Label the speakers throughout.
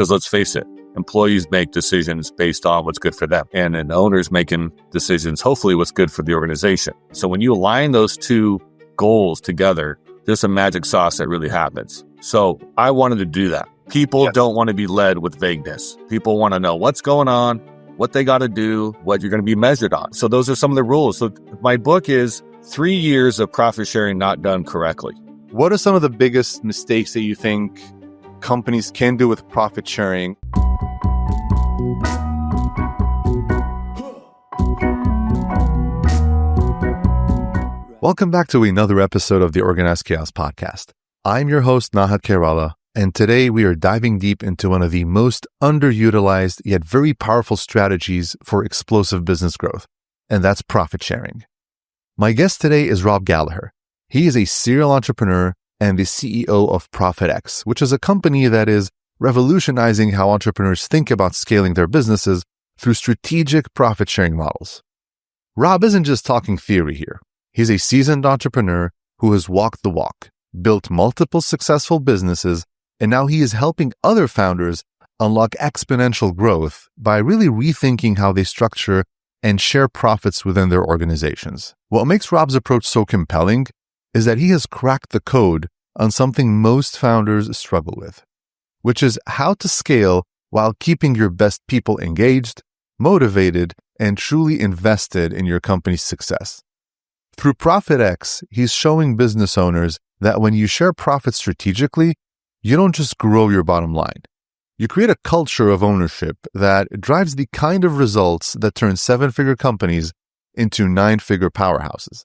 Speaker 1: Because let's face it, employees make decisions based on what's good for them, and an owner's making decisions, hopefully what's good for the organization. So when you align those two goals together, there's a magic sauce that really happens. So I wanted to do that. People don't want to be led with vagueness. People want to know what's going on, what they got to do, what you're going to be measured on. So those are some of the rules. So my book is 3 years of profit sharing not done correctly.
Speaker 2: What are some of the biggest mistakes that you think companies can do with profit sharing? Welcome back to another episode of the Organized Chaos podcast. I'm your host, Nahat Kerala, and today we are diving deep into one of the most underutilized yet very powerful strategies for explosive business growth, and that's profit sharing. My guest today is Rob Gallagher. He is a serial entrepreneur and the CEO of ProfitX, which is a company that is revolutionizing how entrepreneurs think about scaling their businesses through strategic profit-sharing models. Rob isn't just talking theory here. He's a seasoned entrepreneur who has walked the walk, built multiple successful businesses, and now he is helping other founders unlock exponential growth by really rethinking how they structure and share profits within their organizations. What makes Rob's approach so compelling is that he has cracked the code on something most founders struggle with, which is how to scale while keeping your best people engaged, motivated, and truly invested in your company's success. Through ProfitX, he's showing business owners that when you share profits strategically, you don't just grow your bottom line. You create a culture of ownership that drives the kind of results that turn 7-figure companies into 9-figure powerhouses.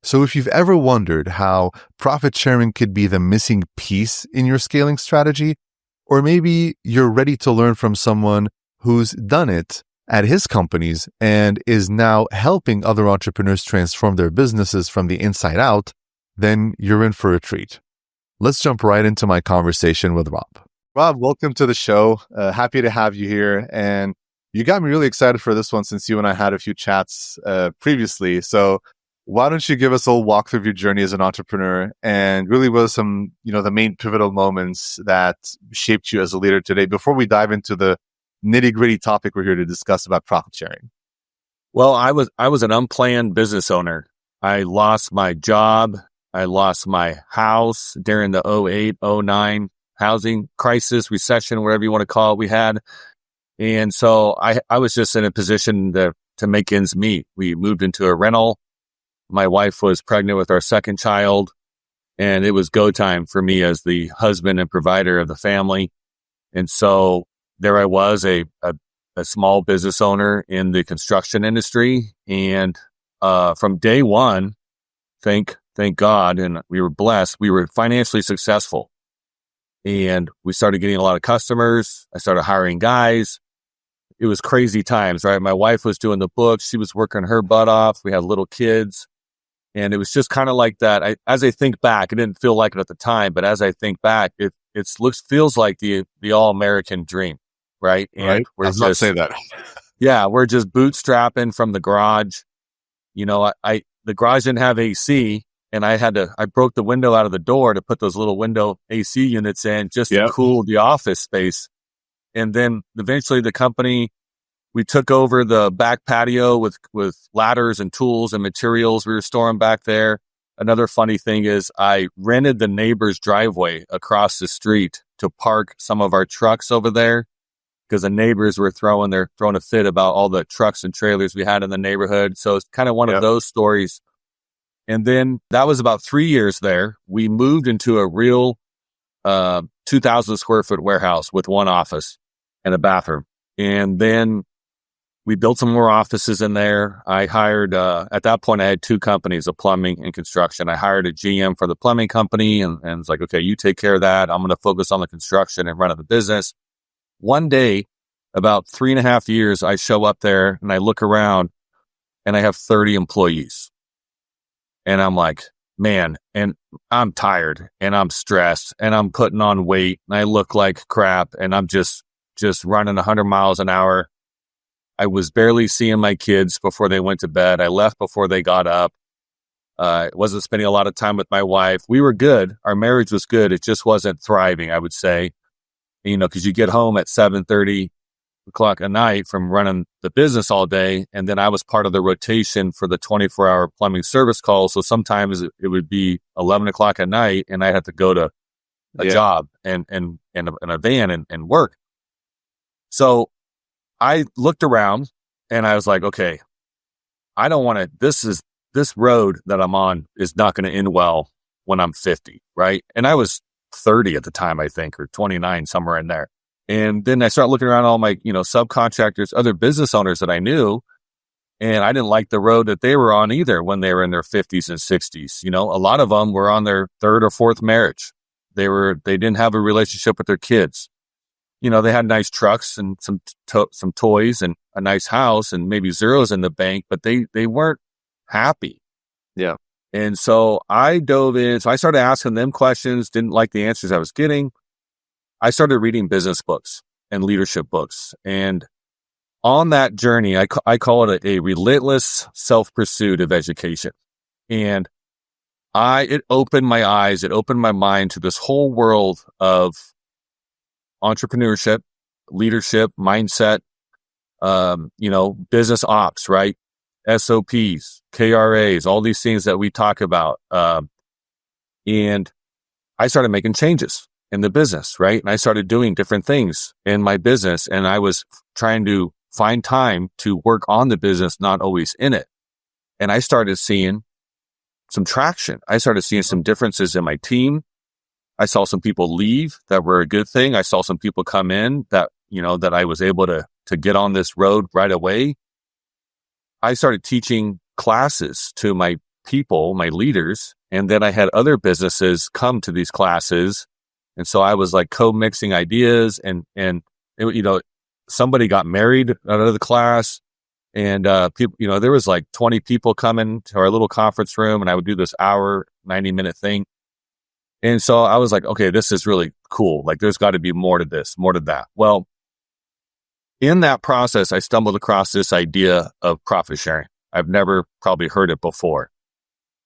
Speaker 2: So if you've ever wondered how profit sharing could be the missing piece in your scaling strategy, or maybe you're ready to learn from someone who's done it at his companies and is now helping other entrepreneurs transform their businesses from the inside out, then you're in for a treat. Let's jump right into my conversation with Rob. Rob, welcome to the show. Happy to have you here. And you got me really excited for this one since you and I had a few chats previously. So why don't you give us a little walkthrough of your journey as an entrepreneur and really what are some, the main pivotal moments that shaped you as a leader today before we dive into the nitty-gritty topic we're here to discuss about profit sharing?
Speaker 1: Well, I was an unplanned business owner. I lost my job. I lost my house during the 08, 09 housing crisis, recession, whatever you want to call it, we had. And so I was just in a position to make ends meet. We moved into a rental. My wife was pregnant with our second child, and it was go time for me as the husband and provider of the family. And so there I was, a small business owner in the construction industry. And from day one, thank God, and we were blessed, we were financially successful. And we started getting a lot of customers. I started hiring guys. It was crazy times, right? My wife was doing the books. She was working her butt off. We had little kids. And it was just kind of like that. As I think back, it didn't feel like it at the time, but as I think back, it feels like the all-American dream, right? And
Speaker 2: right. I was not say that.
Speaker 1: Yeah, we're just bootstrapping from the garage. The garage didn't have AC, and I broke the window out of the door to put those little window AC units in just to cool the office space. And then eventually the company, we took over the back patio with ladders and tools and materials we were storing back there. Another funny thing is I rented the neighbor's driveway across the street to park some of our trucks over there because the neighbors were throwing a fit about all the trucks and trailers we had in the neighborhood. So it's kind of one of those stories. And then that was about 3 years there. We moved into a real 2,000 square foot warehouse with one office and a bathroom. And then we built some more offices in there. I hired, at that point, I had 2 companies of plumbing and construction. I hired a GM for the plumbing company and it's like, okay, you take care of that. I'm going to focus on the construction and running the business. One day, about 3.5 years, I show up there and I look around and I have 30 employees. And I'm like, man, and I'm tired and I'm stressed and I'm putting on weight and I look like crap and I'm just running 100 miles an hour. I was barely seeing my kids before they went to bed. I left before they got up. Wasn't spending a lot of time with my wife. We were good. Our marriage was good. It just wasn't thriving, I would say. because you get home at 7:30 o'clock at night from running the business all day. And then I was part of the rotation for the 24-hour plumbing service calls. So sometimes it would be 11 o'clock at night and I had to go to a job and a van and work. So I looked around and I was like, okay, I don't want to, this road that I'm on is not going to end well when I'm 50, right? And I was 30 at the time, I think, or 29, somewhere in there. And then I started looking around all my, subcontractors, other business owners that I knew, and I didn't like the road that they were on either when they were in their 50s and 60s. A lot of them were on their third or fourth marriage. They didn't have a relationship with their kids. They had nice trucks and some toys and a nice house and maybe zeros in the bank, but they weren't happy.
Speaker 2: Yeah.
Speaker 1: And so I dove in. So I started asking them questions, didn't like the answers I was getting. I started reading business books and leadership books. And on that journey, I call it a relentless self-pursuit of education. And it opened my eyes, it opened my mind to this whole world of entrepreneurship, leadership, mindset, business ops, right? SOPs, KRAs, all these things that we talk about. And I started making changes in the business, right? And I started doing different things in my business, and I was trying to find time to work on the business, not always in it. And I started seeing some traction. I started seeing some differences in my team. I saw some people leave that were a good thing. I saw some people come in that I was able to get on this road right away. I started teaching classes to my people, my leaders, and then I had other businesses come to these classes. And so I was like co-mixing ideas and somebody got married out of the class. And people, there was like 20 people coming to our little conference room, and I would do this hour, 90-minute thing. And so I was like, okay, this is really cool. Like, there's got to be more to this, more to that. Well, in that process, I stumbled across this idea of profit sharing. I've never probably heard it before.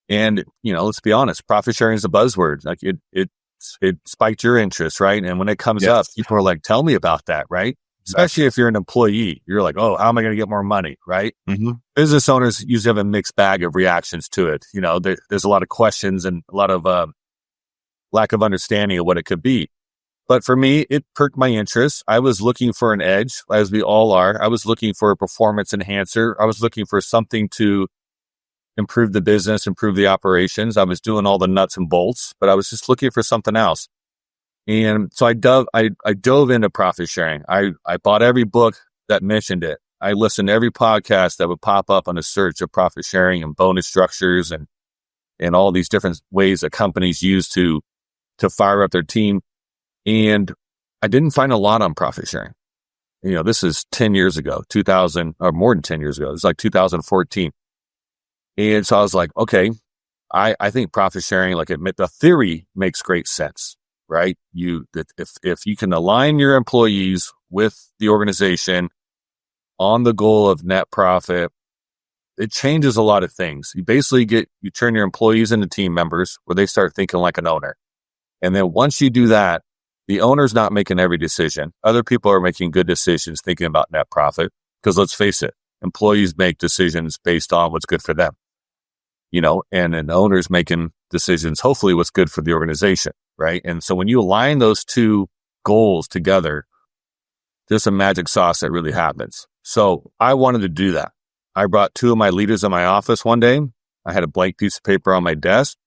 Speaker 1: And, let's be honest, profit sharing is a buzzword. Like it spiked your interest, right? And when it comes up, people are like, tell me about that, right? Especially if you're an employee, you're like, oh, how am I going to get more money, right? Mm-hmm. Business owners usually have a mixed bag of reactions to it. There's a lot of questions and a lot of lack of understanding of what it could be. But for me, it perked my interest. I was looking for an edge, as we all are. I was looking for a performance enhancer. I was looking for something to improve the business, improve the operations. I was doing all the nuts and bolts, but I was just looking for something else. And so I dove into profit sharing. I bought every book that mentioned it. I listened to every podcast that would pop up on a search of profit sharing and bonus structures and all these different ways that companies use to fire up their team. And I didn't find a lot on profit sharing. This is 10 years ago, 2000, or more than 10 years ago. It was like 2014. And so I was like, okay, I think profit sharing, the theory makes great sense, right? If you can align your employees with the organization on the goal of net profit, it changes a lot of things. You basically you turn your employees into team members where they start thinking like an owner. And then once you do that, the owner's not making every decision. Other people are making good decisions thinking about net profit, because let's face it, employees make decisions based on what's good for them, and an owner's making decisions, hopefully what's good for the organization, right? And so when you align those two goals together, there's some magic sauce that really happens. So I wanted to do that. I brought two of my leaders in my office one day. I had a blank piece of paper on my desk.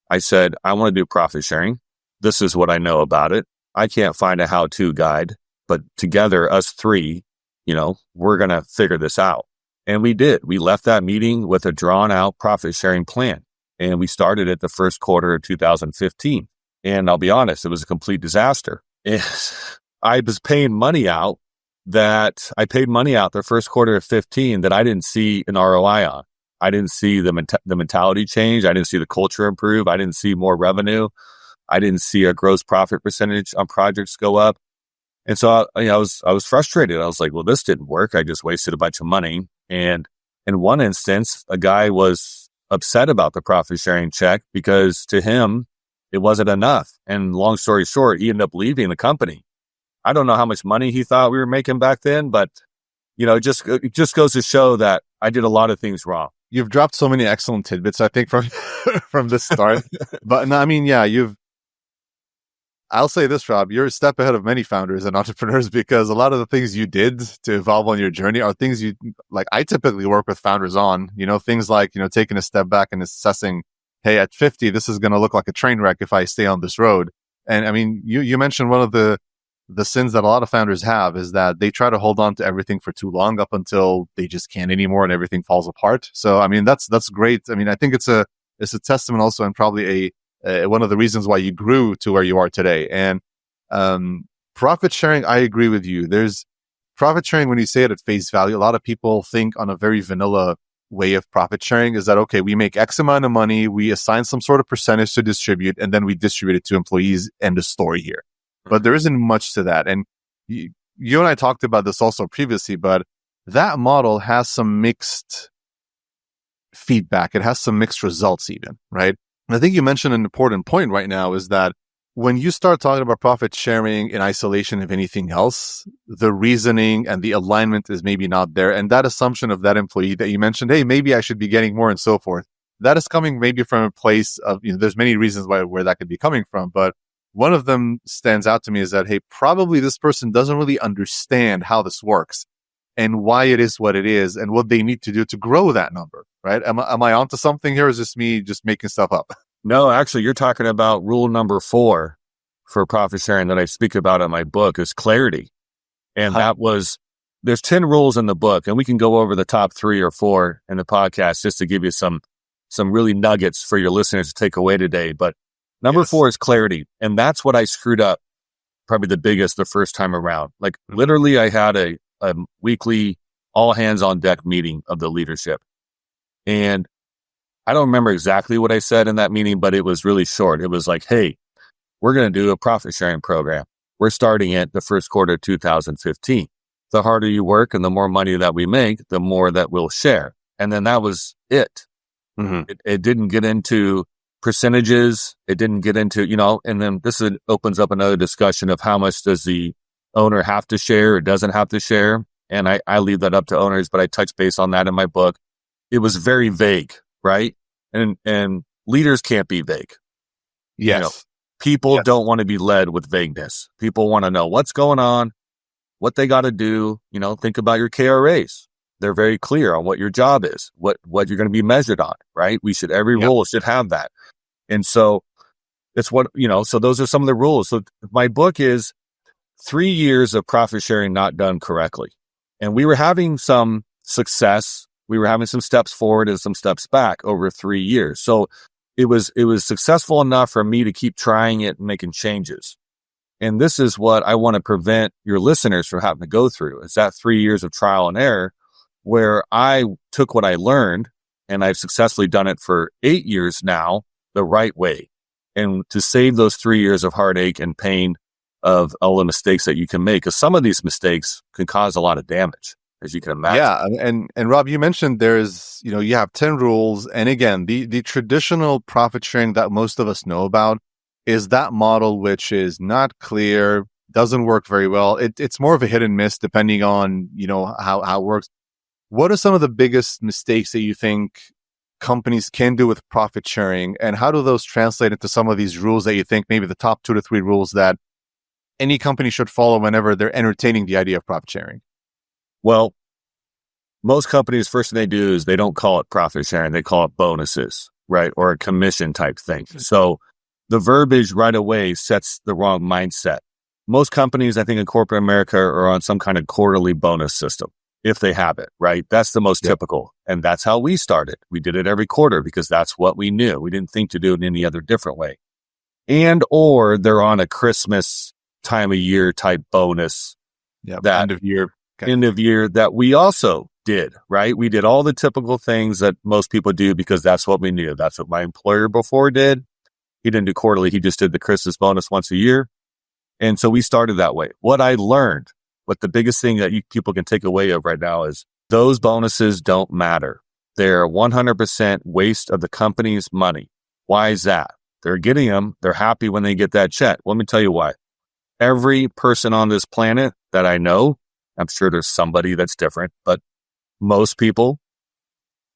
Speaker 1: I said, I want to do profit sharing. This is what I know about it. I can't find a how-to guide, but together, us three, we're going to figure this out. And we did. We left that meeting with a drawn-out profit-sharing plan. And we started it the first quarter of 2015. And I'll be honest, it was a complete disaster. I was paying money out the first quarter of 15 that I didn't see an ROI on. I didn't see the mentality change. I didn't see the culture improve. I didn't see more revenue. I didn't see a gross profit percentage on projects go up. And so I was frustrated. I was like, well, this didn't work. I just wasted a bunch of money. And in one instance, a guy was upset about the profit sharing check because to him, it wasn't enough. And long story short, he ended up leaving the company. I don't know how much money he thought we were making back then, but it just goes to show that I did a lot of things wrong.
Speaker 2: You've dropped so many excellent tidbits, I think, from from the start. But no, I mean, yeah, I'll say this, Rob, you're a step ahead of many founders and entrepreneurs, because a lot of the things you did to evolve on your journey are things I typically work with founders on, things like, taking a step back and assessing, hey, at 50, this is going to look like a train wreck if I stay on this road. And I mean, you mentioned one of the sins that a lot of founders have is that they try to hold on to everything for too long up until they just can't anymore and everything falls apart. So, I mean, that's great. I mean, I think it's a testament also, and probably one of the reasons why you grew to where you are today. And profit sharing, I agree with you. There's profit sharing, when you say it at face value, a lot of people think on a very vanilla way of profit sharing is that, okay, we make X amount of money, we assign some sort of percentage to distribute, and then we distribute it to employees. End of story here. But there isn't much to that. And you and I talked about this also previously, but that model has some mixed feedback. It has some mixed results even, right? And I think you mentioned an important point right now is that when you start talking about profit sharing in isolation of anything else, the reasoning and the alignment is maybe not there. And that assumption of that employee that you mentioned, hey, maybe I should be getting more and so forth, that is coming maybe from a place of, there's many reasons where that could be coming from. But one of them stands out to me is that, hey, probably this person doesn't really understand how this works and why it is what it is and what they need to do to grow that number, right? Am I onto something here, or is this me just making stuff up?
Speaker 1: No, actually, you're talking about rule number 4 for profit sharing that I speak about in my book is clarity. And there's 10 rules in the book, and we can go over the top 3 or 4 in the podcast just to give you some really nuggets for your listeners to take away today. But number 4 is clarity. And that's what I screwed up probably the biggest the first time around. Like literally I had a weekly all hands on deck meeting of the leadership. And I don't remember exactly what I said in that meeting, but it was really short. It was like, hey, we're going to do a profit sharing program. We're starting it the first quarter of 2015. The harder you work and the more money that we make, the more that we'll share. And then that was it. Mm-hmm. It didn't get into percentages. It didn't get into, and then this opens up another discussion of how much does the owner have to share or doesn't have to share. And I leave that up to owners, but I touch base on that in my book. It was very vague, right? And leaders can't be vague.
Speaker 2: Yes.
Speaker 1: People don't want to be led with vagueness. People want to know what's going on, what they got to do. Think about your KRAs. They're very clear on what your job is, what you're going to be measured on, right? Every role should have that. And so it's so those are some of the rules. So my book is 3 years of profit sharing not done correctly. And we were having some success. We were having some steps forward and some steps back over 3 years. So it was successful enough for me to keep trying it and making changes. And this is what I want to prevent your listeners from having to go through. It's that 3 years of trial and error where I took what I learned, and I've successfully done it for 8 years now the right way. And to save those 3 years of heartache and pain of all the mistakes that you can make, because some of these mistakes can cause a lot of damage, as you can imagine.
Speaker 2: Yeah. And Rob, you mentioned there's, you have 10 rules. And again, the traditional profit sharing that most of us know about is that model, which is not clear, doesn't work very well. It's more of a hit and miss depending on, how it works. What are some of the biggest mistakes that you think companies can do with profit sharing? And how do those translate into some of these rules that you think maybe the top 2 to 3 rules that any company should follow whenever they're entertaining the idea of profit sharing?
Speaker 1: Well, most companies, first thing they do is they don't call it profit sharing. They call it bonuses, right? Or a commission type thing. So the verbiage right away sets the wrong mindset. Most companies, I think in corporate America, are on some kind of quarterly bonus system, if they have it, right? That's the most typical. And that's how we started. We did it every quarter because that's what we knew. We didn't think to do it any other different way. And or they're on a Christmas time of year type bonus.
Speaker 2: Yeah, end of year.
Speaker 1: Okay. End of year that we also did, right? We did all the typical things that most people do because that's what we knew. That's what my employer before did. He didn't do quarterly. He just did the Christmas bonus once a year. And so we started that way. What I learned, what the biggest thing that people can take away of right now is those bonuses don't matter. They're 100% waste of the company's money. Why is that? They're getting them. They're happy when they get that check. Let me tell you why. every person on this planet that I know, I'm sure there's somebody that's different, but most people,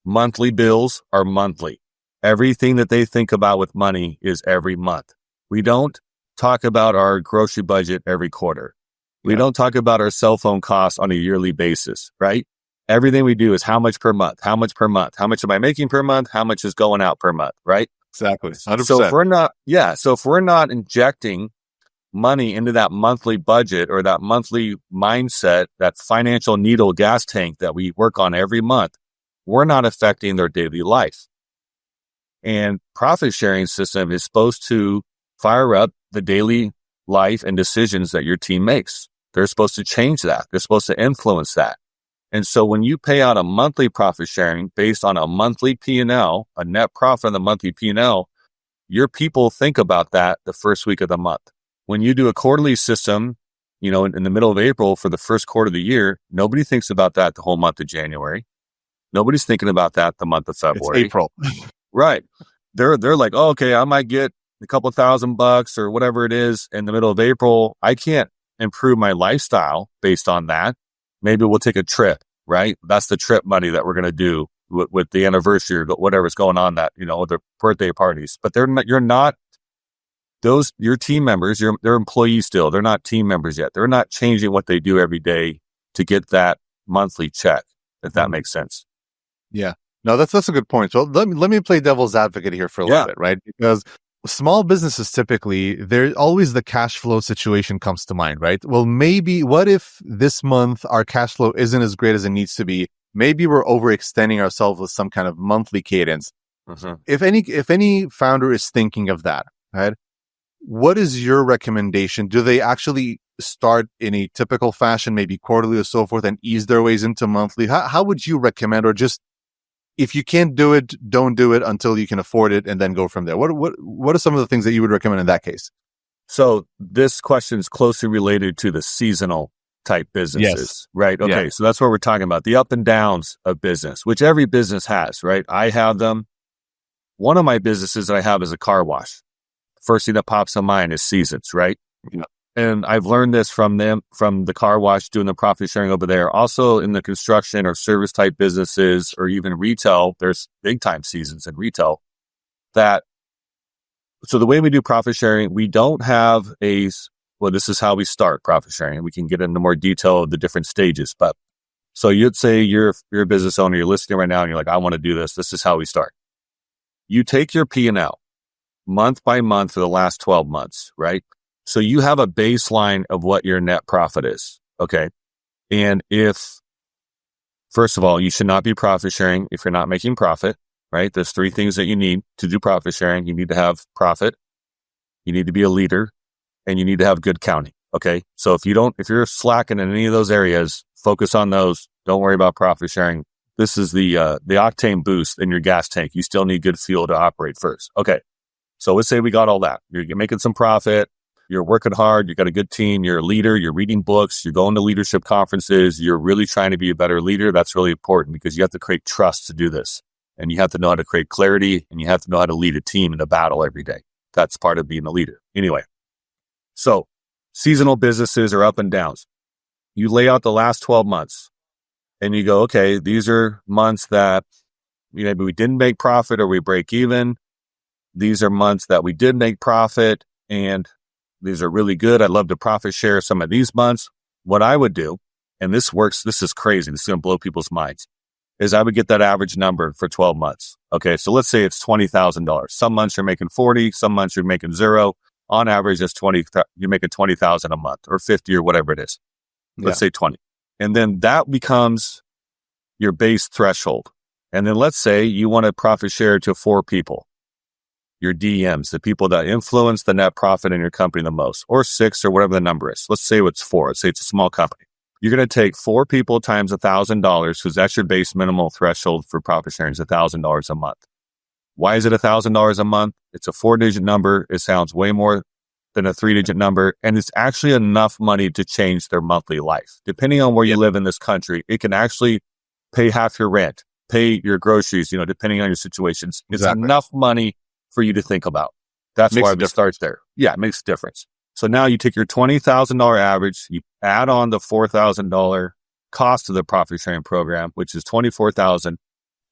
Speaker 1: monthly bills are monthly. Everything that they think about with money is every month. We don't talk about our grocery budget every quarter. We don't talk about our cell phone costs on a yearly basis, right? Everything we do is how much per month, how much per month, how much am I making per month, how much is going out per month, right?
Speaker 2: Exactly. 100%.
Speaker 1: So if we're not injecting money into that monthly budget or that monthly mindset, that financial needle gas tank that we work on every month, we're not affecting their daily life. And profit sharing system is supposed to fire up the daily life and decisions that your team makes. They're supposed to change that. They're supposed to influence that. And so when you pay out a monthly profit sharing based on a monthly P&L, a net profit on the monthly P&L, your people think about that the first week of the month. When you do a quarterly system, in the middle of April for the first quarter of the year, nobody thinks about that the whole month of January. Nobody's thinking about that the month of February.
Speaker 2: It's April.
Speaker 1: Right. They're like, oh, okay, I might get a couple $1,000 or whatever it is in the middle of April. I can't improve my lifestyle based on that. Maybe we'll take a trip, right? That's the trip money that we're going to do with the anniversary or whatever's going on that, the birthday parties. But your team members, they're employees still. They're not team members yet. They're not changing what they do every day to get that monthly check, if that makes sense.
Speaker 2: Yeah. No, that's a good point. So let me play devil's advocate here for a little bit, right? Because small businesses typically, there's always the cash flow situation comes to mind, right? Well, maybe what if this month our cash flow isn't as great as it needs to be? Maybe we're overextending ourselves with some kind of monthly cadence.
Speaker 1: Mm-hmm.
Speaker 2: If any founder is thinking of that, right? What is your recommendation? Do they actually start in a typical fashion, maybe quarterly or so forth, and ease their ways into monthly? How would you recommend, or just if you can't do it, don't do it until you can afford it and then go from there? What are some of the things that you would recommend in that case?
Speaker 1: So this question is closely related to the seasonal type businesses, right? Okay. Yeah. So that's what we're talking about. The up and downs of business, which every business has, right? I have them. One of my businesses that I have is a car wash. First thing that pops in mind is seasons, right? Yeah. And I've learned this from the car wash, doing the profit sharing over there. Also in the construction or service type businesses or even retail, there's big time seasons in retail. So the way we do profit sharing, we don't have this is how we start profit sharing. We can get into more detail of the different stages. But so you'd say you're a business owner, you're listening right now and you're like, I want to do this. This is how we start. You take your P&L month by month for the last 12 months, right? So you have a baseline of what your net profit is, okay? And first of all, you should not be profit sharing if you're not making profit, right? There's 3 things that you need to do profit sharing. You need to have profit, you need to be a leader, and you need to have good counting, okay? So if you're slacking in any of those areas, focus on those. Don't worry about profit sharing. This is the octane boost in your gas tank. You still need good fuel to operate first. Okay. So let's say we got all that. You're making some profit. You're working hard. You got a good team. You're a leader. You're reading books. You're going to leadership conferences. You're really trying to be a better leader. That's really important because you have to create trust to do this. And you have to know how to create clarity, and you have to know how to lead a team in a battle every day. That's part of being a leader. Anyway, so seasonal businesses are up and downs. You lay out the last 12 months and you go, okay, these are months that maybe we didn't make profit or we break even. These are months that we did make profit and these are really good. I'd love to profit share some of these months. What I would do, and this works, this is crazy, this is going to blow people's minds, is I would get that average number for 12 months. Okay, so let's say it's $20,000. Some months you're making 40, some months you're making 0. On average, it's 20. You're making 20,000 a month or 50 or whatever it is. Let's say 20. And then that becomes your base threshold. And then let's say you want to profit share to 4 people. Your DMs, the people that influence the net profit in your company the most, or 6 or whatever the number is. Let's say it's 4. Let's say it's a small company. You're going to take 4 people times $1,000 because that's your base minimal threshold for profit sharing is $1,000 a month. Why is it $1,000 a month? It's a 4-digit number. It sounds way more than a 3-digit number. And it's actually enough money to change their monthly life. Depending on where you live in this country, it can actually pay half your rent, pay your groceries, depending on your situations. It's enough money for you to think about. That's why we start there. Yeah, it makes a difference. So now you take your $20,000 average, you add on the $4,000 cost of the profit sharing program, which is $24,000.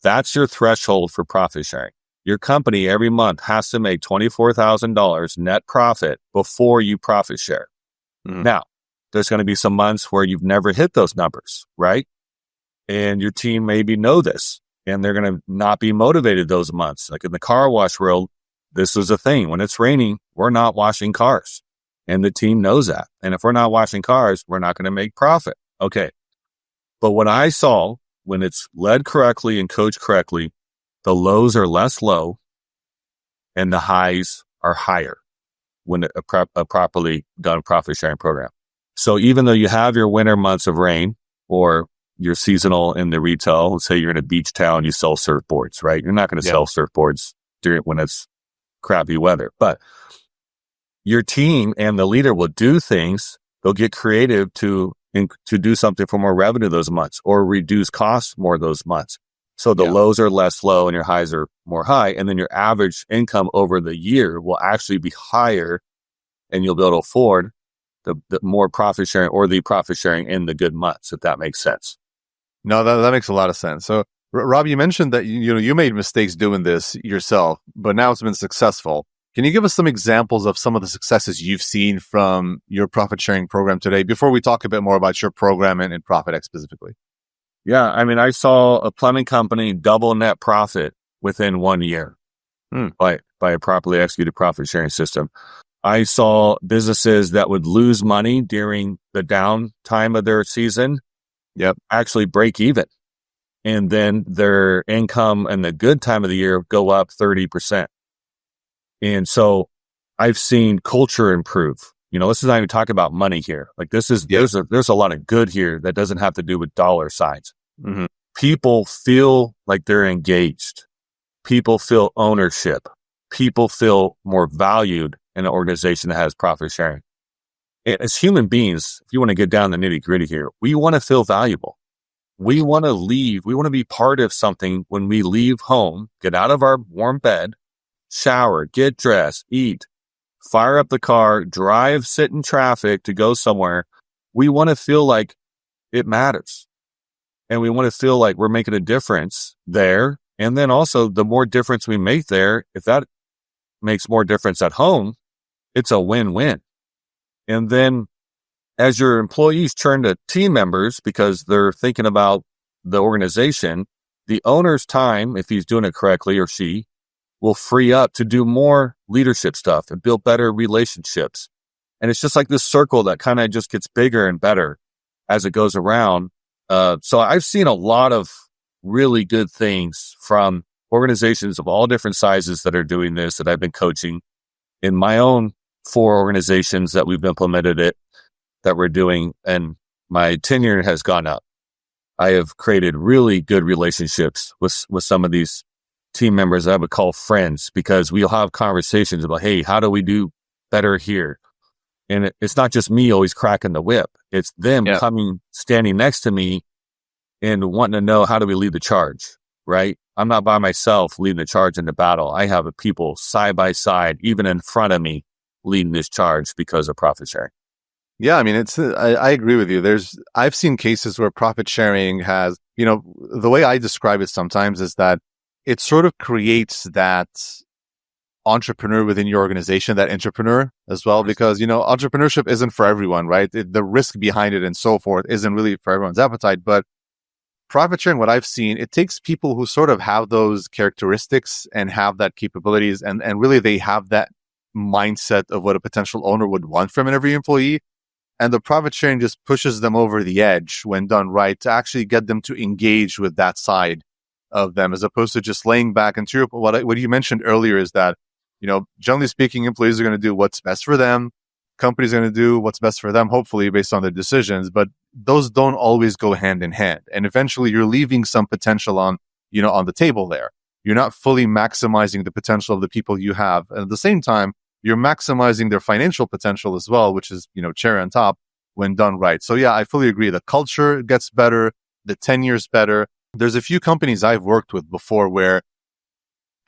Speaker 1: That's your threshold for profit sharing. Your company every month has to make $24,000 net profit before you profit share. Now, there's going to be some months where you've never hit those numbers, right? And your team maybe know this, and they're going to not be motivated those months. Like in the car wash world, this is a thing. When it's raining, we're not washing cars. And the team knows that. And if we're not washing cars, we're not going to make profit. Okay. But what I saw when it's led correctly and coached correctly, the lows are less low and the highs are higher when a properly done profit sharing program. So even though you have your winter months of rain or you're seasonal in the retail, let's say you're in a beach town, you sell surfboards, right? You're not going to sell surfboards when it's crappy weather, but your team and the leader will do things. They'll get creative to do something for more revenue those months or reduce costs more those months. So the lows are less low and your highs are more high. And then your average income over the year will actually be higher and you'll be able to afford the more profit sharing or the profit sharing in the good months, if that makes sense.
Speaker 2: No, that makes a lot of sense. So Rob, you mentioned that you made mistakes doing this yourself, but now it's been successful. Can you give us some examples of some of the successes you've seen from your profit sharing program today before we talk a bit more about your program and ProfitX specifically?
Speaker 1: Yeah. I mean, I saw a plumbing company double net profit within 1 year by a properly executed profit sharing system. I saw businesses that would lose money during the down time of their season actually break even. And then their income in the good time of the year go up 30%. And so I've seen culture improve. This is not even talking about money here. Like there's a lot of good here that doesn't have to do with dollar signs. People feel like they're engaged. People feel ownership. People feel more valued in an organization that has profit sharing. And as human beings, if you want to get down the nitty gritty here, we want to feel valuable. We want to leave. We want to be part of something when we leave home, get out of our warm bed, shower, get dressed, eat, fire up the car, drive, sit in traffic to go somewhere. We want to feel like it matters. And we want to feel like we're making a difference there. And then also the more difference we make there, if that makes more difference at home, it's a win-win. And then as your employees turn to team members because they're thinking about the organization, the owner's time, if he's doing it correctly or she, will free up to do more leadership stuff and build better relationships. And it's just like this circle that kind of just gets bigger and better as it goes around. So I've seen a lot of really good things from organizations of all different sizes that are doing this, that I've been coaching in my own 4 organizations that we've implemented it, that we're doing, and my tenure has gone up. I have created really good relationships with some of these team members that I would call friends, because we'll have conversations about, hey, how do we do better here? And it's not just me always cracking the whip. It's them coming, standing next to me and wanting to know, how do we lead the charge, right? I'm not by myself leading the charge in the battle. I have people side by side, even in front of me, leading this charge because of profit sharing.
Speaker 2: Yeah, I mean, I agree with you. I've seen cases where profit sharing has, the way I describe it sometimes is that it sort of creates that entrepreneur within your organization, that entrepreneur as well, because, entrepreneurship isn't for everyone, right? The risk behind it and so forth isn't really for everyone's appetite. But profit sharing, what I've seen, it takes people who sort of have those characteristics and have that capabilities, and really they have that mindset of what a potential owner would want from every employee. And the profit sharing just pushes them over the edge when done right to actually get them to engage with that side of them, as opposed to just laying back. And to what you mentioned earlier is that, generally speaking, employees are going to do what's best for them. Companies are going to do what's best for them, hopefully based on their decisions, but those don't always go hand in hand. And eventually you're leaving some potential on the table there. You're not fully maximizing the potential of the people you have. And at the same time, you're maximizing their financial potential as well, which is, cherry on top when done right. So yeah, I fully agree. The culture gets better. The tenure's better. There's a few companies I've worked with before where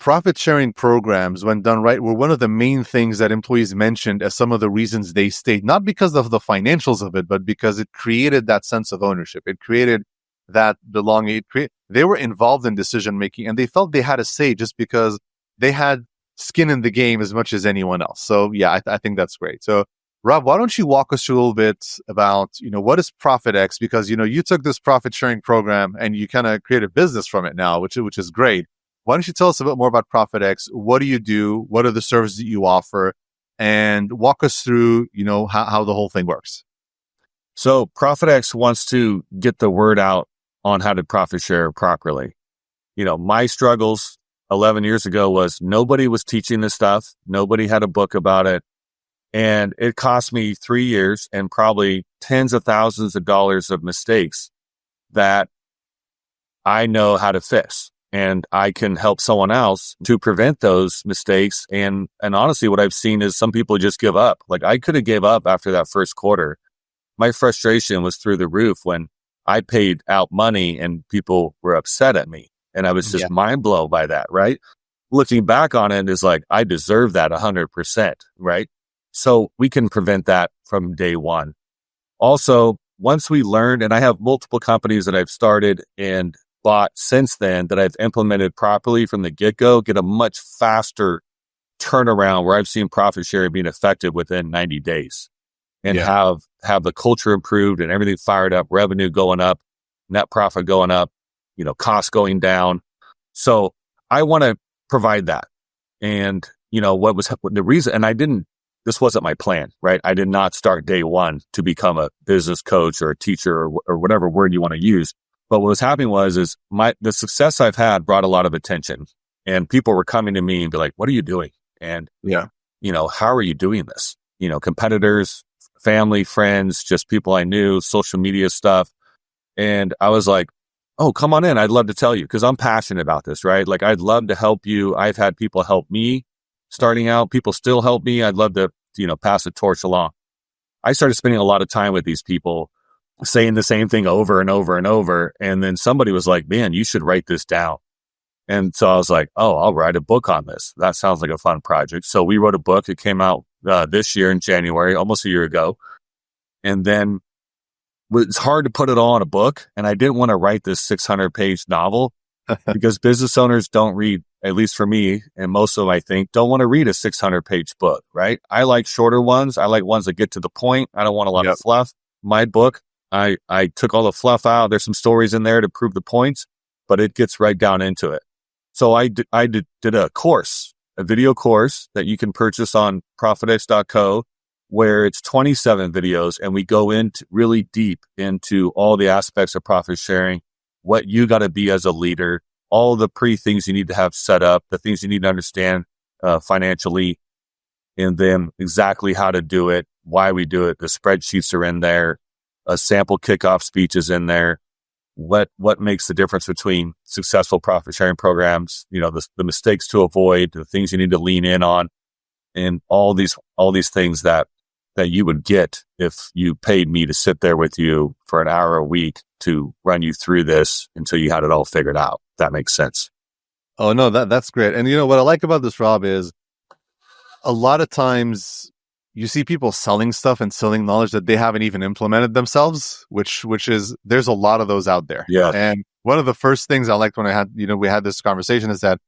Speaker 2: profit sharing programs, when done right, were one of the main things that employees mentioned as some of the reasons they stayed, not because of the financials of it, but because it created that sense of ownership. It created that belonging. They were involved in decision making, and they felt they had a say just because they had skin in the game as much as anyone else. So yeah, I think that's great. So Rob, why don't you walk us through a little bit about, what is ProfitX? Because, you took this profit sharing program and you kind of create a business from it now, which is great. Why don't you tell us a bit more about ProfitX? What do you do? What are the services that you offer? And walk us through, how the whole thing works.
Speaker 1: So ProfitX wants to get the word out on how to profit share properly. My struggles 11 years ago was nobody was teaching this stuff. Nobody had a book about it. And it cost me 3 years and probably tens of thousands of dollars of mistakes that I know how to fix. And I can help someone else to prevent those mistakes. And honestly, what I've seen is some people just give up. Like I could have gave up after that first quarter. My frustration was through the roof when I paid out money and people were upset at me. And I was just mind blown by that, right? Looking back on it is like, I deserve that 100%, right? So we can prevent that from day one. Also, once we learned, and I have multiple companies that I've started and bought since then that I've implemented properly from the get-go, get a much faster turnaround where I've seen profit sharing being effective within 90 days and have the culture improved and everything fired up, revenue going up, net profit going up, costs going down. So I want to provide that. And, what was the reason, and this wasn't my plan, right? I did not start day one to become a business coach or a teacher or whatever word you want to use. But what was happening was the success I've had brought a lot of attention, and people were coming to me and be like, what are you doing? And, how are you doing this? Competitors, family, friends, just people I knew, social media stuff. And I was like, oh, come on in. I'd love to tell you because I'm passionate about this, right? Like I'd love to help you. I've had people help me starting out. People still help me. I'd love to, pass the torch along. I started spending a lot of time with these people saying the same thing over and over and over. And then somebody was like, man, you should write this down. And so I was like, oh, I'll write a book on this. That sounds like a fun project. So we wrote a book. It came out this year in January, almost a year ago. And then it's hard to put it all in a book. And I didn't want to write this 600-page novel because business owners don't read, at least for me, and most of them, I think, don't want to read a 600-page book, right? I like shorter ones. I like ones that get to the point. I don't want a lot of fluff. My book, I took all the fluff out. There's some stories in there to prove the points, but it gets right down into it. So I did a course, a video course that you can purchase on profitx.co, where it's 27 videos, and we go into really deep into all the aspects of profit sharing, what you got to be as a leader, all the things you need to have set up, the things you need to understand financially, and then exactly how to do it, why we do it. The spreadsheets are in there. A sample kickoff speech is in there. What makes the difference between successful profit sharing programs, the mistakes to avoid, the things you need to lean in on, and all these things that you would get if you paid me to sit there with you for an hour a week to run you through this until you had it all figured out. That makes sense.
Speaker 2: Oh, no, that's great. And what I like about this, Rob, is a lot of times you see people selling stuff and selling knowledge that they haven't even implemented themselves, which is, there's a lot of those out there.
Speaker 1: Yeah.
Speaker 2: And one of the first things I liked when we had this conversation is that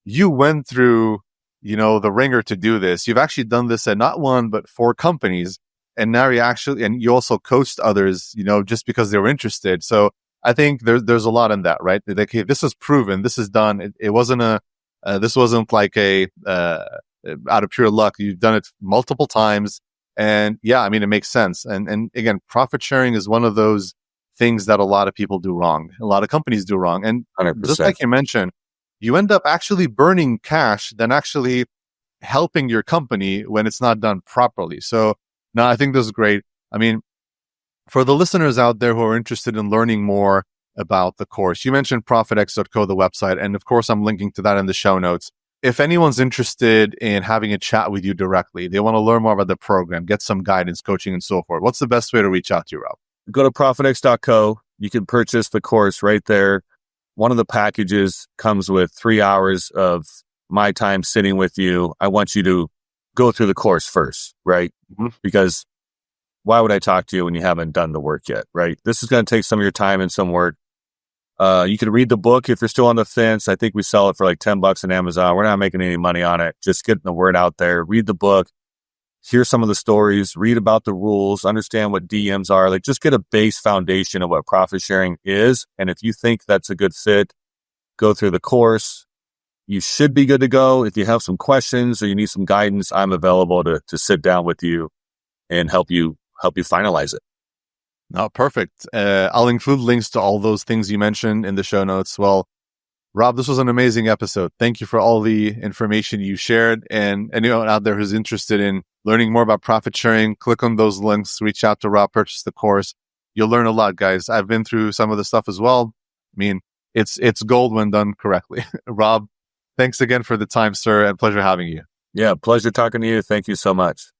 Speaker 2: you went through, the ringer to do this. You've actually done this at not one, but 4 companies. And now and you also coached others, just because they were interested. So I think there's a lot in that, right? Like, hey, this is proven, this is done. It wasn't this wasn't like out of pure luck. You've done it multiple times. And yeah, I mean, it makes sense. And again, profit sharing is one of those things that a lot of people do wrong. A lot of companies do wrong. And
Speaker 1: 100%.
Speaker 2: Just like you mentioned, you end up actually burning cash than actually helping your company when it's not done properly. So no, I think this is great. I mean, for the listeners out there who are interested in learning more about the course, you mentioned profitx.co, the website, and of course I'm linking to that in the show notes. If anyone's interested in having a chat with you directly, they want to learn more about the program, get some guidance, coaching, and so forth, what's the best way to reach out to you, Rob?
Speaker 1: Go to profitx.co. You can purchase the course right there. One of the packages comes with 3 hours of my time sitting with you. I want you to go through the course first, right? Mm-hmm. Because why would I talk to you when you haven't done the work yet, right? This is going to take some of your time and some work. You can read the book if you're still on the fence. I think we sell it for like $10 on Amazon. We're not making any money on it. Just getting the word out there. Read the book. Hear some of the stories. Read about the rules. Understand what DMs are. Like, just get a base foundation of what profit sharing is. And if you think that's a good fit, go through the course. You should be good to go. If you have some questions or you need some guidance, I'm available to sit down with you and help you finalize it.
Speaker 2: No, perfect. I'll include links to all those things you mentioned in the show notes. Well, Rob, this was an amazing episode. Thank you for all the information you shared. And anyone out there who's interested in learning more about profit sharing, click on those links, reach out to Rob, purchase the course. You'll learn a lot, guys. I've been through some of the stuff as well. I mean, it's gold when done correctly. Rob, thanks again for the time, sir, and pleasure having you.
Speaker 1: Yeah, pleasure talking to you. Thank you so much.